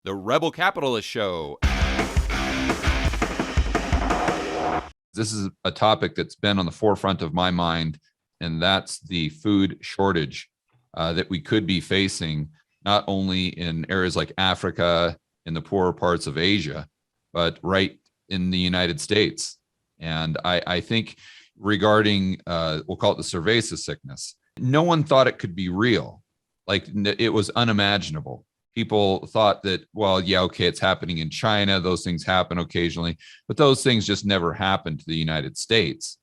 The Rebel Capitalist Show. This is a topic that's been on the forefront of my mind, and that's the food shortage that we could be facing, not only in areas like Africa, in the poorer parts of Asia, but right in the United States. And I think regarding, we'll call it the cerveza sickness, no one thought it could be real. Like, it was unimaginable. People thought that, well, yeah, okay, it's happening in China. Those things happen occasionally, but those things just never happened to the United States.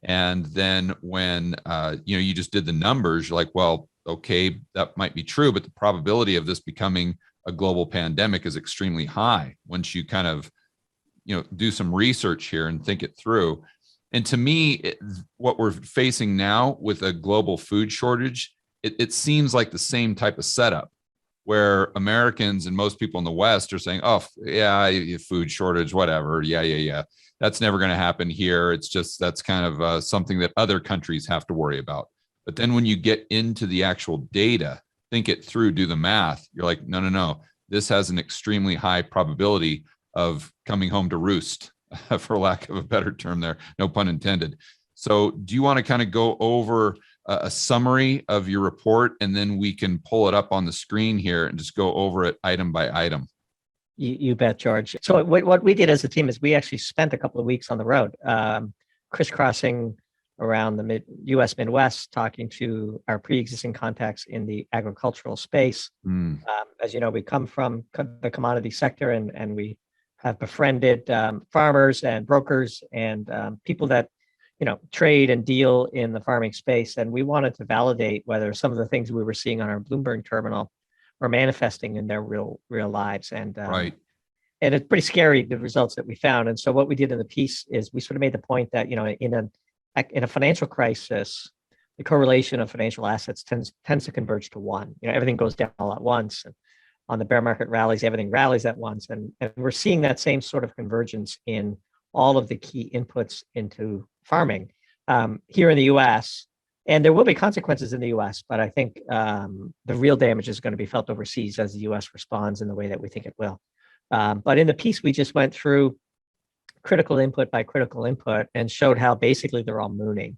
And then when, you just did the numbers, you're like, well, okay, that might be true, but the probability of this becoming a global pandemic is extremely high once you kind of, do some research here and think it through. And to me, what we're facing now with a global food shortage, it seems like the same type of setup, where Americans and most people in the West are saying, oh, yeah, food shortage, whatever. Yeah. That's never going to happen here. It's just, that's kind of something that other countries have to worry about. But then when you get into the actual data, think it through, do the math, you're like, no. This has an extremely high probability of coming home to roost, for lack of a better term there, no pun intended. So do you want to kind of go over a summary of your report, and then we can pull it up on the screen here and just go over it item by item? You bet, George. So what we did as a team is we actually spent a couple of weeks on the road, crisscrossing around the U.S. Midwest, talking to our pre-existing contacts in the agricultural space. As you know, we come from the commodity sector, and we have befriended farmers and brokers and people that trade and deal in the farming space. And we wanted to validate whether some of the things we were seeing on our Doomberg terminal were manifesting in their real lives. And right. And it's pretty scary, the results that we found. And so what we did in the piece is we sort of made the point that, in a financial crisis, the correlation of financial assets tends to converge to one. Everything goes down all at once. And on the bear market rallies, everything rallies at once. And we're seeing that same sort of convergence in all of the key inputs into farming here in the US. And there will be consequences in the US, but I think the real damage is going to be felt overseas as the US responds in the way that we think it will. But in the piece, we just went through critical input by critical input and showed how basically they're all mooning.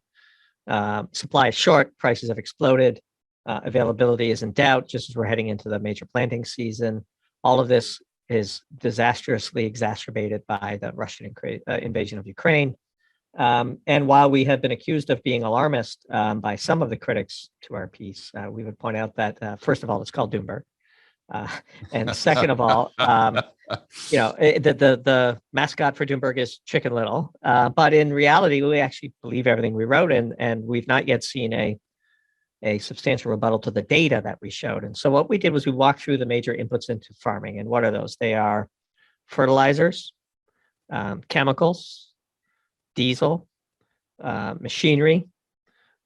Supply is short, prices have exploded, availability is in doubt, just as we're heading into the major planting season. All of this is disastrously exacerbated by the Russian invasion of Ukraine. And while we have been accused of being alarmist by some of the critics to our piece, we would point out that, first of all, it's called Doomberg. And second of all, the mascot for Doomberg is Chicken Little. But in reality, we actually believe everything we wrote, and we've not yet seen a substantial rebuttal to the data that we showed. And so what we did was we walked through the major inputs into farming. And what are those? They are fertilizers, chemicals, diesel, machinery,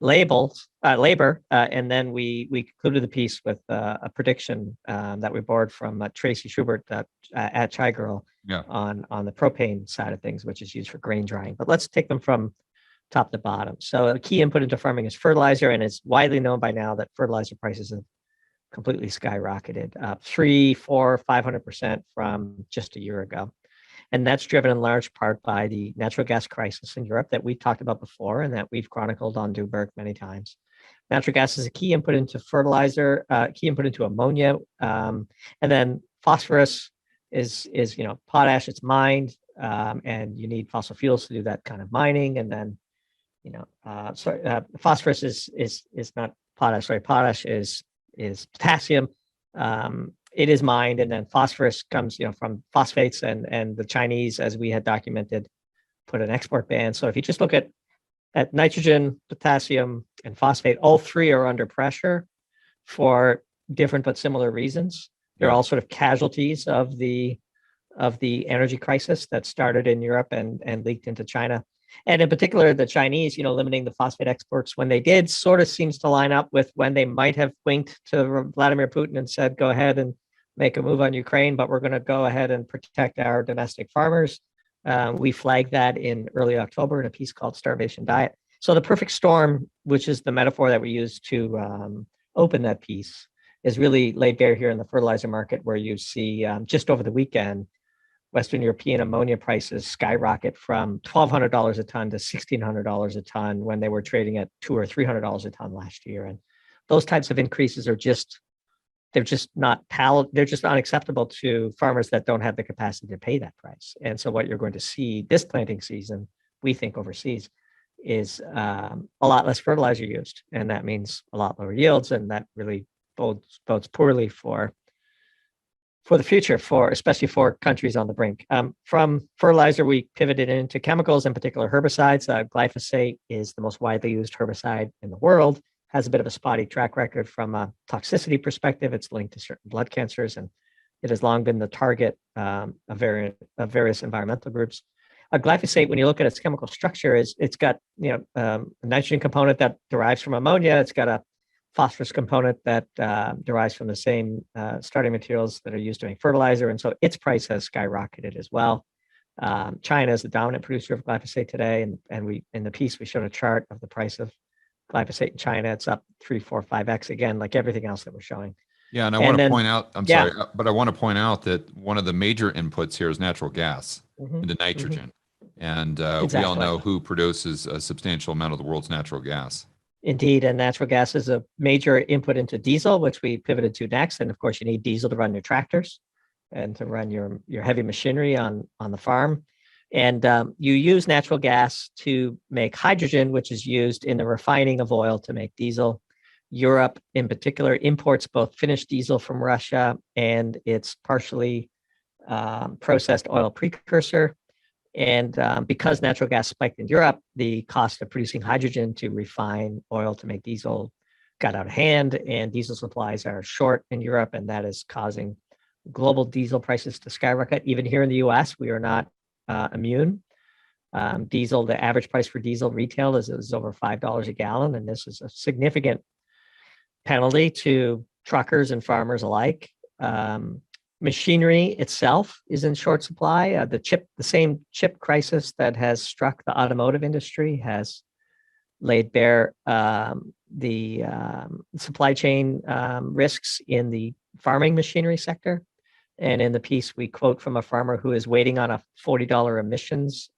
labor, and then we concluded the piece with a prediction that we borrowed from Tracy Schubert at Chai Girl on the propane side of things, which is used for grain drying. But let's take them from top to bottom. So a key input into farming is fertilizer, and it's widely known by now that fertilizer prices have completely skyrocketed, 300, 400, 500% from just a year ago. And that's driven in large part by the natural gas crisis in Europe that we talked about before and that we've chronicled on Doomberg many times. Natural gas is a key input into fertilizer, key input into ammonia. And then phosphorus is potash, it's mined, and you need fossil fuels to do that kind of mining. And then, phosphorus is not potash, sorry, potash is potassium. It is mined, and then phosphorus comes, from phosphates, and the Chinese, as we had documented, put an export ban. So if you just look at nitrogen, potassium, and phosphate, all three are under pressure for different but similar reasons. They're all sort of casualties of the energy crisis that started in Europe and leaked into China. And in particular, the Chinese, limiting the phosphate exports when they did sort of seems to line up with when they might have winked to Vladimir Putin and said, go ahead and make a move on Ukraine, but we're going to go ahead and protect our domestic farmers. We flagged that in early October in a piece called Starvation Diet. So the perfect storm, which is the metaphor that we use to open that piece, is really laid bare here in the fertilizer market, where you see just over the weekend, Western European ammonia prices skyrocket from $1,200 a ton to $1,600 a ton when they were trading at $200 or $300 a ton last year. And those types of increases are they're just not unacceptable to farmers that don't have the capacity to pay that price. And so what you're going to see this planting season, we think overseas, is a lot less fertilizer used. And that means a lot lower yields. And that really bodes poorly for the future, especially for countries on the brink. From fertilizer, we pivoted into chemicals, in particular herbicides. Glyphosate is the most widely used herbicide in the world, has a bit of a spotty track record from a toxicity perspective. It's linked to certain blood cancers, and it has long been the target of various environmental groups. Glyphosate, when you look at its chemical structure, it's got a nitrogen component that derives from ammonia. It's got a phosphorus component that derives from the same starting materials that are used to make fertilizer, and so its price has skyrocketed as well. China is the dominant producer of glyphosate today, and we in the piece we showed a chart of the price of glyphosate in China. It's up 3, 4, 5x again, like everything else that we're showing. Yeah, and I want to point out, I'm sorry, but I want to point out that one of the major inputs here is natural gas into nitrogen. And we all know who produces a substantial amount of the world's natural gas. Indeed, and natural gas is a major input into diesel, which we pivoted to next. And of course, you need diesel to run your tractors and to run your heavy machinery on the farm. And you use natural gas to make hydrogen, which is used in the refining of oil to make diesel. Europe, in particular, imports both finished diesel from Russia and its partially processed oil precursor. And because natural gas spiked in Europe, the cost of producing hydrogen to refine oil to make diesel got out of hand, and diesel supplies are short in Europe, and that is causing global diesel prices to skyrocket. Even here in the US, we are not immune. The average price for diesel retail is over $5 a gallon, and this is a significant penalty to truckers and farmers alike. Machinery itself is in short supply. The same chip crisis that has struck the automotive industry has laid bare the supply chain risks in the farming machinery sector. And in the piece, we quote from a farmer who is waiting on a $40 emissions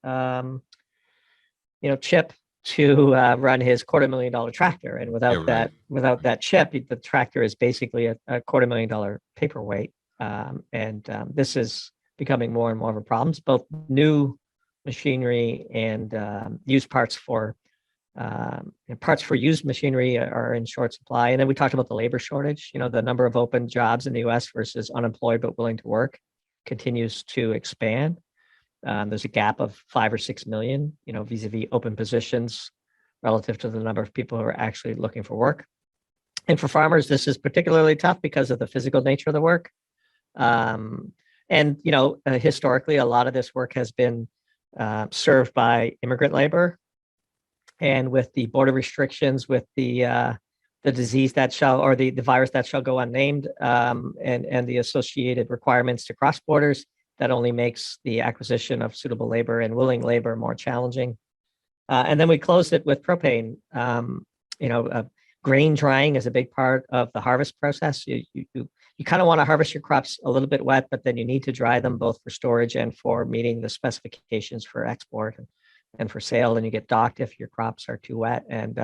chip to run his $250,000 tractor. And without that chip, the tractor is basically a $250,000 paperweight. This is becoming more and more of a problem. Both new machinery and used parts for used machinery are in short supply. And then we talked about the labor shortage. The number of open jobs in the US versus unemployed but willing to work continues to expand. There's a gap of 5 or 6 million, vis-a-vis open positions relative to the number of people who are actually looking for work. And for farmers, this is particularly tough because of the physical nature of the work. Historically, a lot of this work has been served by immigrant labor. And with the border restrictions, with the disease the virus that shall go unnamed, and the associated requirements to cross borders, that only makes the acquisition of suitable labor and willing labor more challenging. And then we closed it with propane. Grain drying is a big part of the harvest process. You kind of want to harvest your crops a little bit wet, but then you need to dry them both for storage and for meeting the specifications for export and for sale. And you get docked if your crops are too wet. And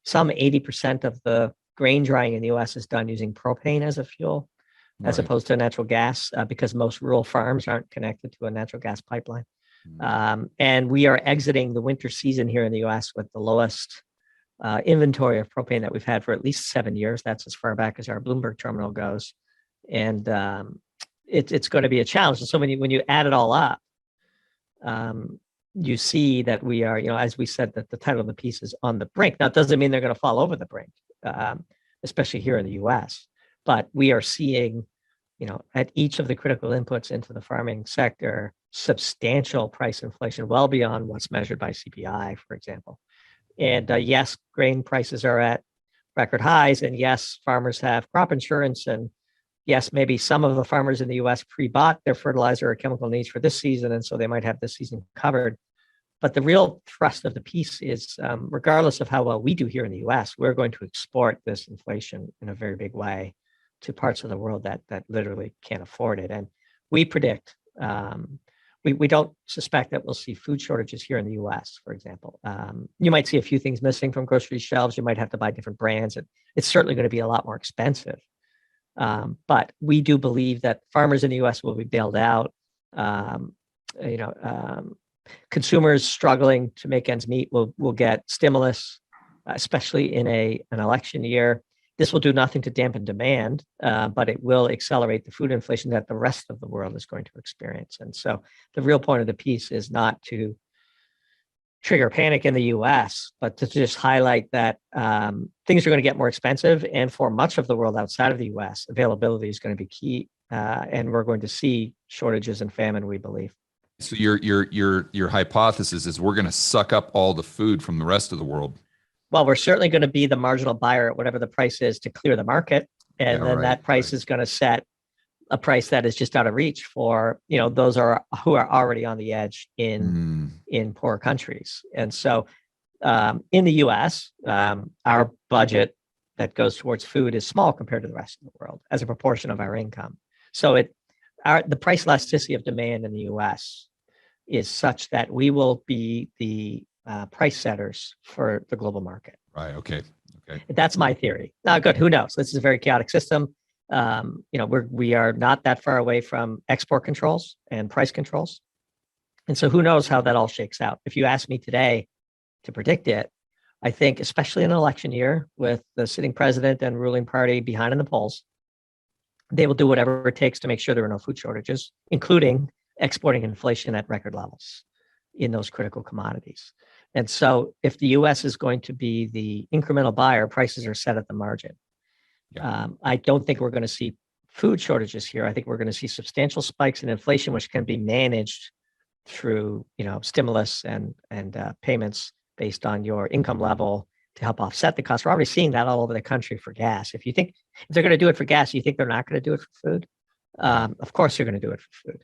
some 80% of the grain drying in the US is done using propane as a fuel, as opposed to natural gas, because most rural farms aren't connected to a natural gas pipeline. And we are exiting the winter season here in the US with the lowest inventory of propane that we've had for at least 7 years. That's as far back as our Doomberg terminal goes. And it's going to be a challenge. And so when you add it all up, you see that we are, as we said, that the title of the piece is on the brink. Now, it doesn't mean they're going to fall over the brink, especially here in the US. But we are seeing, at each of the critical inputs into the farming sector, substantial price inflation, well beyond what's measured by CPI, for example. And yes, grain prices are at record highs. And yes, farmers have crop insurance. And yes, maybe some of the farmers in the US pre-bought their fertilizer or chemical needs for this season. And so they might have this season covered. But the real thrust of the piece is, regardless of how well we do here in the US, we're going to export this inflation in a very big way to parts of the world that literally can't afford it. And we predict, we don't suspect that we'll see food shortages here in the US, for example. You might see a few things missing from grocery shelves. You might have to buy different brands. It's certainly going to be a lot more expensive. But we do believe that farmers in the US will be bailed out. Consumers struggling to make ends meet will get stimulus, especially in an election year. This will do nothing to dampen demand, but it will accelerate the food inflation that the rest of the world is going to experience. And so the real point of the piece is not to trigger panic in the US, but to just highlight that things are going to get more expensive. And for much of the world outside of the US, availability is going to be key. And we're going to see shortages and famine, we believe. So your hypothesis is we're going to suck up all the food from the rest of the world. Well, we're certainly going to be the marginal buyer at whatever the price is to clear the market. And then that price is going to set a price that is just out of reach for, those who are already on the edge in poor countries. And so in the US, our budget that goes towards food is small compared to the rest of the world as a proportion of our income. So the price elasticity of demand in the US is such that we will be the price setters for the global market. Right. Okay. That's my theory. Now, good. Who knows? This is a very chaotic system. We are not that far away from export controls and price controls. And so who knows how that all shakes out? If you ask me today to predict it, I think, especially in an election year with the sitting president and ruling party behind in the polls, they will do whatever it takes to make sure there are no food shortages, including exporting inflation at record levels in those critical commodities. And so if the US is going to be the incremental buyer, prices are set at the margin. Yeah. I don't think we're going to see food shortages here. I think we're going to see substantial spikes in inflation, which can be managed through, stimulus and payments based on your income level to help offset the cost. We're already seeing that all over the country for gas. If they're going to do it for gas, you think they're not going to do it for food? Of course, they're going to do it for food.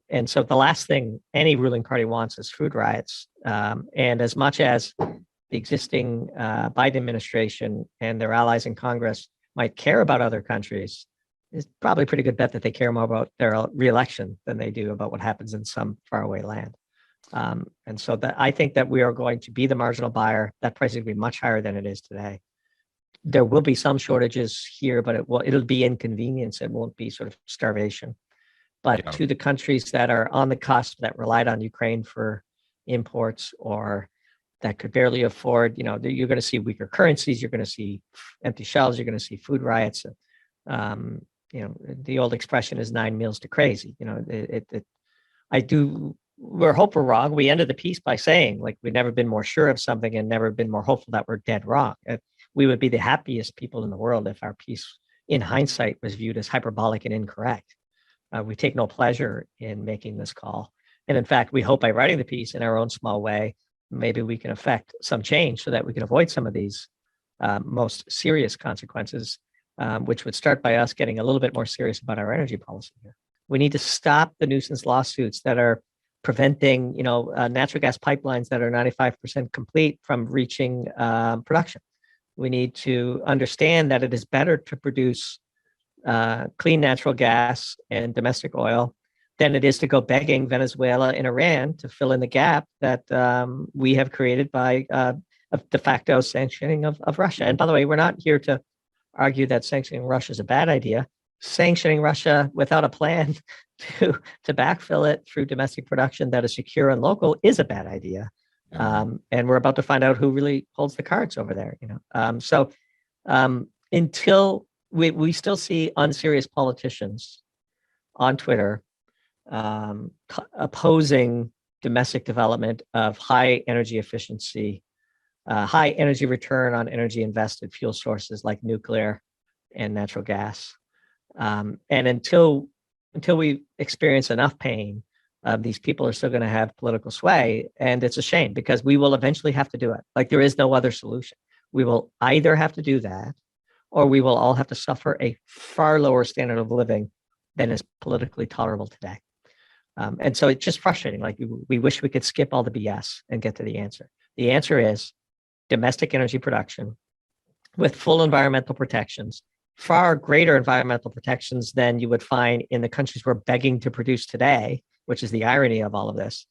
And so the last thing any ruling party wants is food riots. And as much as the existing Biden administration and their allies in Congress might care about other countries, it's probably a pretty good bet that they care more about their reelection than they do about what happens in some faraway land. And so I think that we are going to be the marginal buyer. That price is going to be much higher than it is today. There will be some shortages here, but it'll be inconvenience. It won't be sort of starvation. But to the countries that are on the cusp, that relied on Ukraine for imports or that could barely afford, you're going to see weaker currencies, you're going to see empty shelves, you're going to see food riots. The old expression is 9 meals to crazy. We're hope we're wrong. We ended the piece by saying, we've never been more sure of something and never been more hopeful that we're dead wrong. We would be the happiest people in the world if our piece, in hindsight, was viewed as hyperbolic and incorrect. We take no pleasure in making this call. And in fact, we hope by writing the piece in our own small way, maybe we can affect some change so that we can avoid some of these most serious consequences, which would start by us getting a little bit more serious about our energy policy here. We need to stop the nuisance lawsuits that are preventing, natural gas pipelines that are 95% complete from reaching production. We need to understand that it is better to produce clean natural gas and domestic oil than it is to go begging Venezuela and Iran to fill in the gap that we have created by a de facto sanctioning of Russia. And by the way, we're not here to argue that sanctioning Russia is a bad idea. Sanctioning Russia without a plan to backfill it through domestic production that is secure and local is a bad idea. And we're about to find out who really holds the cards over there. Until we still see unserious politicians on Twitter opposing domestic development of high energy efficiency, high energy return on energy invested fuel sources like nuclear and natural gas. And until we experience enough pain, these people are still going to have political sway. And it's a shame because we will eventually have to do it. There is no other solution. We will either have to do that or we will all have to suffer a far lower standard of living than is politically tolerable today. And so it's just frustrating. We wish we could skip all the BS and get to the answer. The answer is domestic energy production with full environmental protections far greater environmental protections than you would find in the countries we're begging to produce today, which is the irony of all of this.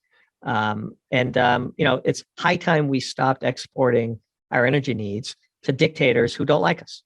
It's high time we stopped exporting our energy needs to dictators who don't like us.